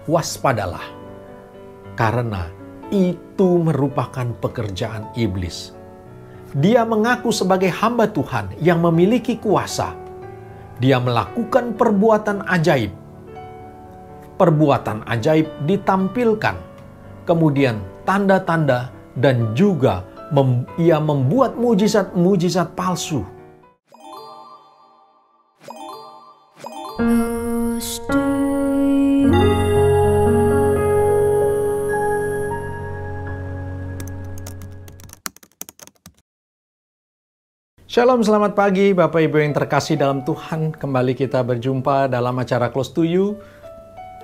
waspadalah, karena itu merupakan pekerjaan iblis. Dia mengaku sebagai hamba Tuhan yang memiliki kuasa. Dia melakukan perbuatan ajaib. Perbuatan ajaib ditampilkan, kemudian tanda-tanda, dan juga ia membuat mujizat-mujizat palsu. Shalom, selamat pagi Bapak Ibu yang terkasih dalam Tuhan. Kembali kita berjumpa dalam acara Close to You,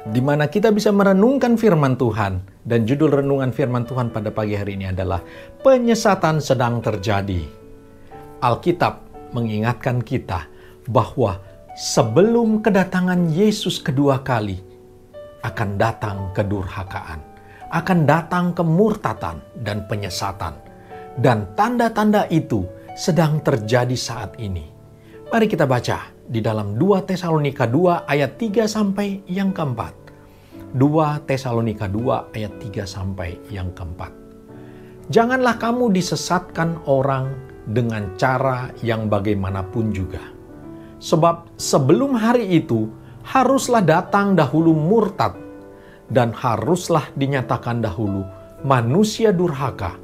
di mana kita bisa merenungkan firman Tuhan. Dan judul renungan firman Tuhan pada pagi hari ini adalah penyesatan sedang terjadi. Alkitab mengingatkan kita bahwa sebelum kedatangan Yesus kedua kali, akan datang kedurhakaan, akan datang kemurtatan dan penyesatan. Dan tanda-tanda itu sedang terjadi saat ini. Mari kita baca di dalam 2 Tesalonika 2 ayat 3 sampai yang keempat. 2 Tesalonika 2 ayat 3 sampai yang keempat. Janganlah kamu disesatkan orang dengan cara yang bagaimanapun juga. Sebab sebelum hari itu haruslah datang dahulu murtad, dan haruslah dinyatakan dahulu manusia durhaka,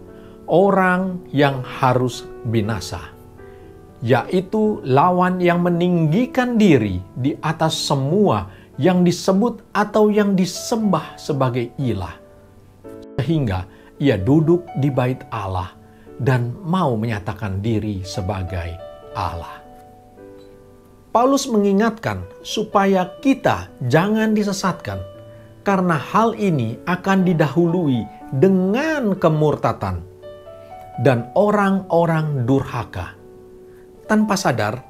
orang yang harus binasa, yaitu lawan yang meninggikan diri di atas semua yang disebut atau yang disembah sebagai ilah, sehingga ia duduk di bait Allah dan mau menyatakan diri sebagai Allah. Paulus mengingatkan supaya kita jangan disesatkan, karena hal ini akan didahului dengan kemurtatan dan orang-orang durhaka. Tanpa sadar,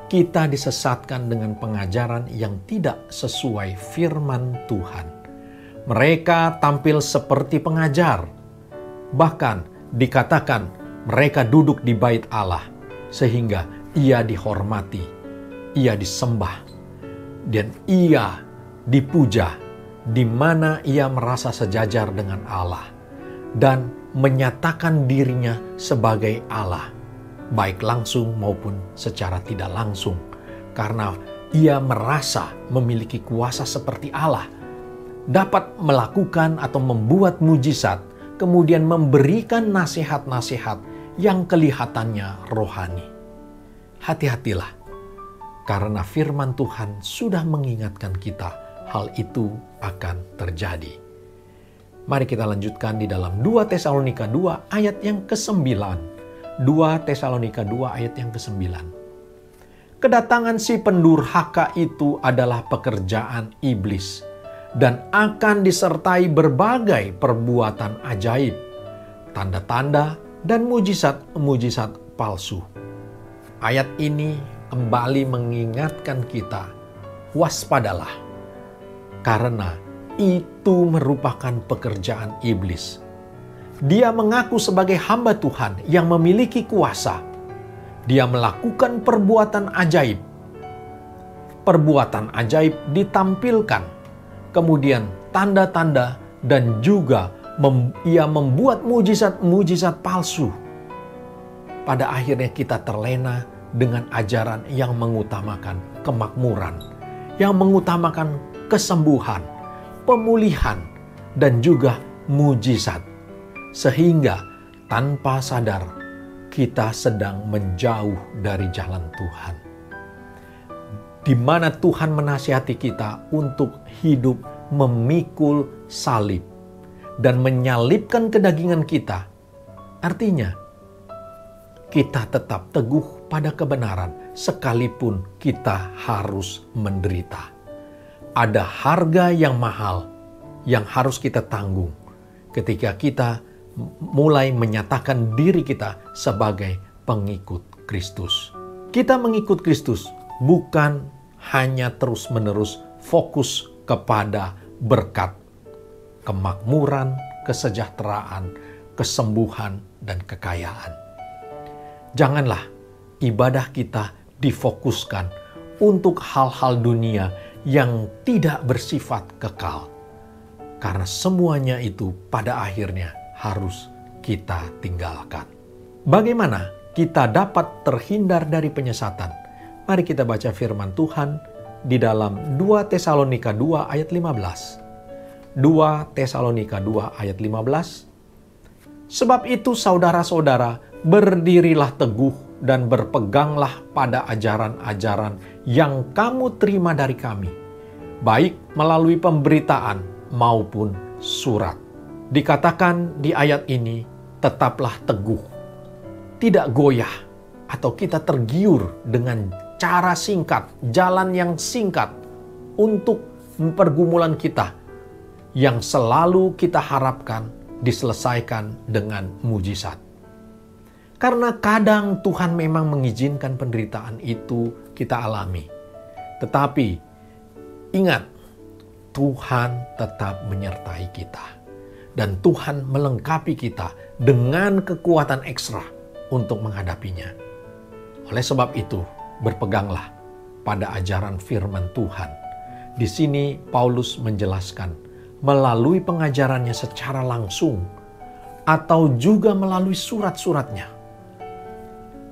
kita disesatkan dengan pengajaran yang tidak sesuai firman Tuhan. Mereka tampil seperti pengajar. Bahkan dikatakan mereka duduk di bait Allah, sehingga ia dihormati, ia disembah, dan ia dipuja, di mana ia merasa sejajar dengan Allah dan menyatakan dirinya sebagai Allah, baik langsung maupun secara tidak langsung, karena ia merasa memiliki kuasa seperti Allah, dapat melakukan atau membuat mujizat, kemudian memberikan nasihat-nasihat yang kelihatannya rohani. Hati-hatilah, karena firman Tuhan sudah mengingatkan kita hal itu akan terjadi. Mari kita lanjutkan di dalam 2 Tesalonika 2 ayat yang ke-9. 2 Tesalonika 2 ayat yang ke-9. Kedatangan si pendurhaka itu adalah pekerjaan iblis dan akan disertai berbagai perbuatan ajaib, tanda-tanda, dan mujizat-mujizat palsu. Ayat ini kembali mengingatkan kita, waspadalah, karena itu merupakan pekerjaan iblis. Dia mengaku sebagai hamba Tuhan yang memiliki kuasa. Dia melakukan perbuatan ajaib. Perbuatan ajaib ditampilkan, kemudian tanda-tanda, dan juga ia membuat mujizat-mujizat palsu. Pada akhirnya kita terlena dengan ajaran yang mengutamakan kemakmuran, yang mengutamakan kesembuhan, pemulihan, dan juga mujizat. Sehingga tanpa sadar kita sedang menjauh dari jalan Tuhan. Di mana Tuhan menasihati kita untuk hidup memikul salib dan menyalibkan kedagingan kita. Artinya, kita tetap teguh pada kebenaran sekalipun kita harus menderita. Ada harga yang mahal yang harus kita tanggung ketika kita mulai menyatakan diri kita sebagai pengikut Kristus. Kita mengikut Kristus bukan hanya terus-menerus fokus kepada berkat, kemakmuran, kesejahteraan, kesembuhan, dan kekayaan. Janganlah ibadah kita difokuskan untuk hal-hal dunia yang tidak bersifat kekal, Karena semuanya itu pada akhirnya harus kita tinggalkan. Bagaimana kita dapat terhindar dari penyesatan? Mari kita baca firman Tuhan di dalam 2 Tesalonika 2 ayat 15. 2 Tesalonika 2 ayat 15. Sebab itu saudara-saudara, berdirilah teguh dan berpeganglah pada ajaran-ajaran yang kamu terima dari kami, baik melalui pemberitaan maupun surat. Dikatakan di ayat ini, tetaplah teguh, tidak goyah, atau kita tergiur dengan cara singkat, jalan yang singkat untuk pergumulan kita yang selalu kita harapkan diselesaikan dengan mujizat. Karena kadang Tuhan memang mengizinkan penderitaan itu kita alami. Tetapi ingat, Tuhan tetap menyertai kita. Dan Tuhan melengkapi kita dengan kekuatan ekstra untuk menghadapinya. Oleh sebab itu, berpeganglah pada ajaran firman Tuhan. Di sini Paulus menjelaskan melalui pengajarannya secara langsung atau juga melalui surat-suratnya.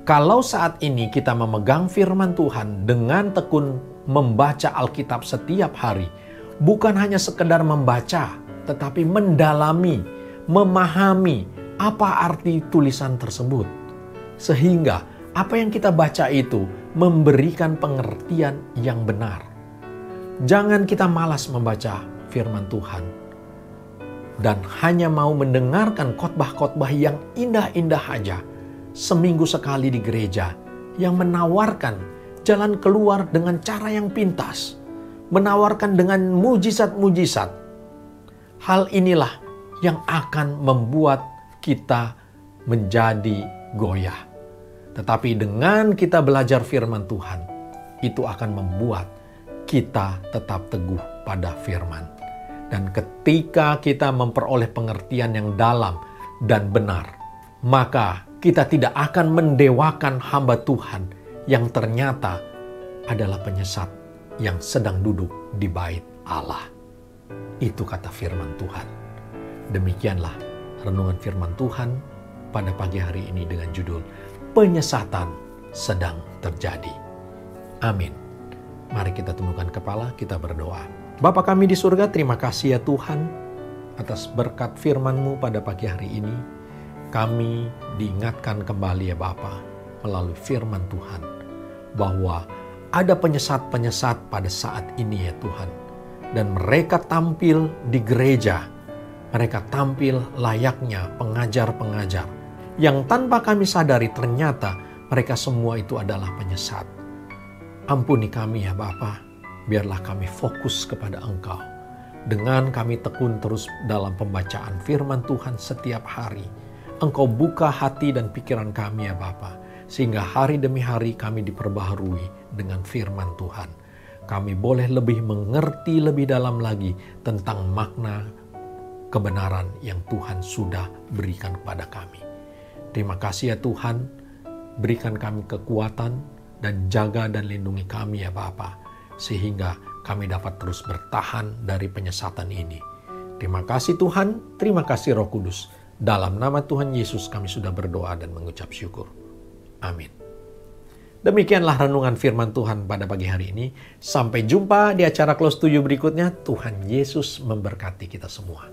Kalau saat ini kita memegang firman Tuhan dengan tekun membaca Alkitab setiap hari, bukan hanya sekedar membaca, tetapi mendalami, memahami apa arti tulisan tersebut. Sehingga apa yang kita baca itu memberikan pengertian yang benar. Jangan kita malas membaca firman Tuhan dan hanya mau mendengarkan khotbah-khotbah yang indah-indah aja seminggu sekali di gereja yang menawarkan jalan keluar dengan cara yang pintas, menawarkan dengan mujizat-mujizat. Hal inilah yang akan membuat kita menjadi goyah. Tetapi dengan kita belajar firman Tuhan, itu akan membuat kita tetap teguh pada firman. Dan ketika kita memperoleh pengertian yang dalam dan benar, maka kita tidak akan mendewakan hamba Tuhan yang ternyata adalah penyesat yang sedang duduk di bait Allah. Itu kata firman Tuhan. Demikianlah renungan firman Tuhan pada pagi hari ini dengan judul Penyesatan Sedang Terjadi. Amin. Mari kita tundukkan kepala, kita berdoa. Bapa kami di surga, terima kasih ya Tuhan atas berkat firman-Mu pada pagi hari ini. Kami diingatkan kembali ya Bapa melalui firman Tuhan bahwa ada penyesat-penyesat pada saat ini ya Tuhan. Dan mereka tampil di gereja, mereka tampil layaknya pengajar-pengajar yang tanpa kami sadari ternyata mereka semua itu adalah penyesat. Ampuni kami ya Bapa, biarlah kami fokus kepada Engkau. Dengan kami tekun terus dalam pembacaan firman Tuhan setiap hari, Engkau buka hati dan pikiran kami ya Bapa, sehingga hari demi hari kami diperbaharui dengan firman Tuhan. Kami boleh lebih mengerti lebih dalam lagi tentang makna kebenaran yang Tuhan sudah berikan kepada kami. Terima kasih ya Tuhan, berikan kami kekuatan dan jaga dan lindungi kami ya Bapa, sehingga kami dapat terus bertahan dari penyesatan ini. Terima kasih Tuhan, terima kasih Roh Kudus. Dalam nama Tuhan Yesus kami sudah berdoa dan mengucap syukur. Amin. Demikianlah renungan firman Tuhan pada pagi hari ini. Sampai jumpa di acara Close to You berikutnya. Tuhan Yesus memberkati kita semua.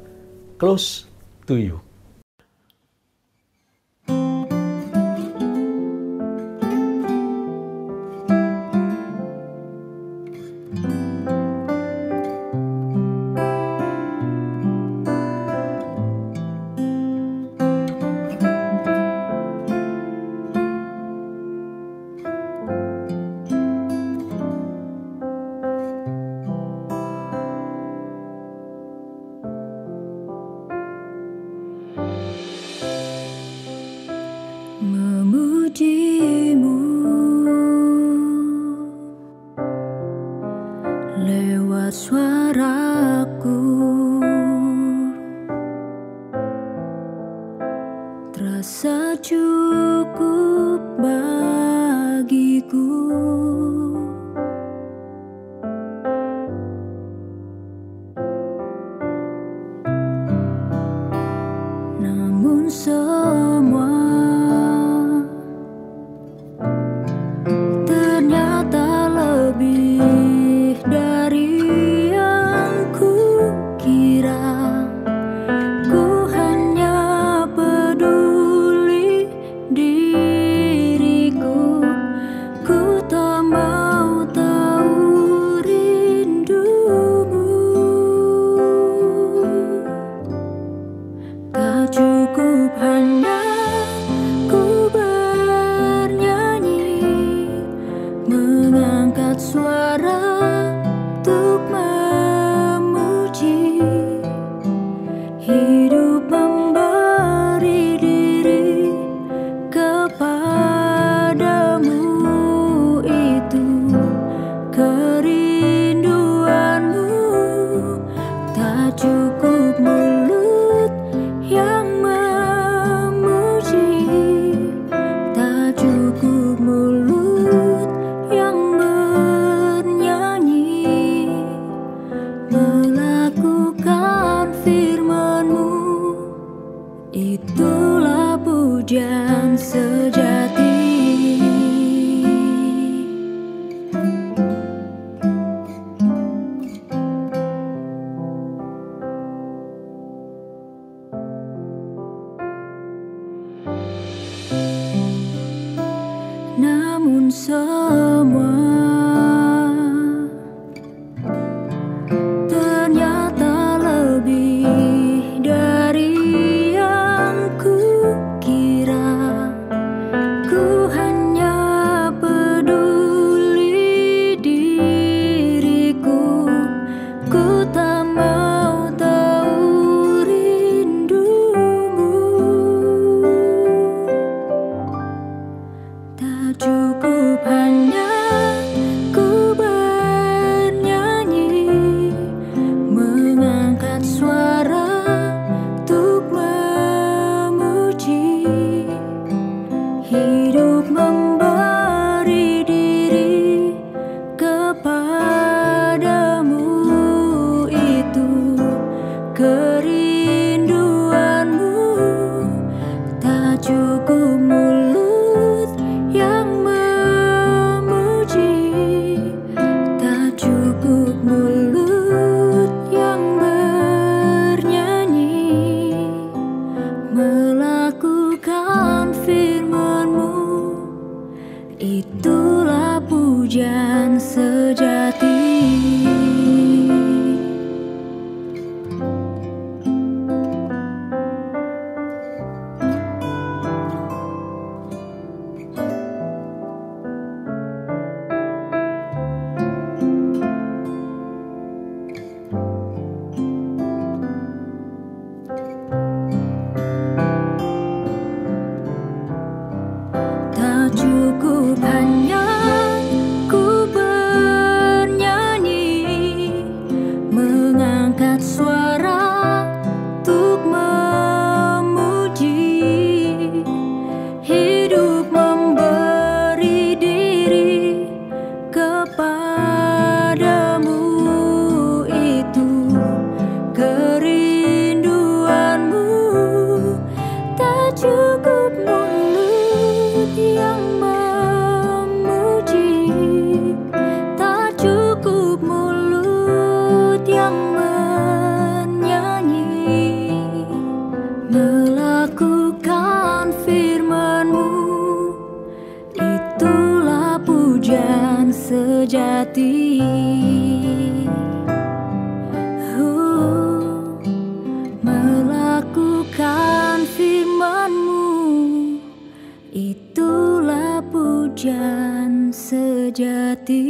Close to You. Memujimu lewat suaraku, terasa cukup bagiku. semua ternyata lebih dari yang kukira. Ku hanya peduli diriku, ku tak mau tahu rindumu. Tak cukup hanya ku bernyanyi, mengangkat suara untuk memuji. Hidup memberi diri kepadamu, itu kerinduanmu. Tak cukup mulut yang memuji, tak cukup mulut yang bernyanyi, melakukan firman-Mu, itulah pujian sejati. Namun semua ternyata lebih dari yang kukira. Ku hanya peduli diriku, ku tak mau tahu rindumu. Tak cukup hanya ku bernyanyi, mengangkat suara untuk memuji. Hidup memberi diri kepadamu, itu kerinduanmu. Tak cukup mulut yang memuji, tak cukup mulut yang bernyanyi, melakukan firman-Mu, itulah pujian sejati. Tak cukup hanya ku bernyanyi, mengangkat suara untuk memuji. Hidup memberi diri kepadamu, itu kerinduanmu. Tak cukup mulut yang memuji, tak cukup mulut yang bernyanyi, melakukan firman-Mu, itulah pujian sejati. Melakukan firman-Mu, itulah pujian sejati.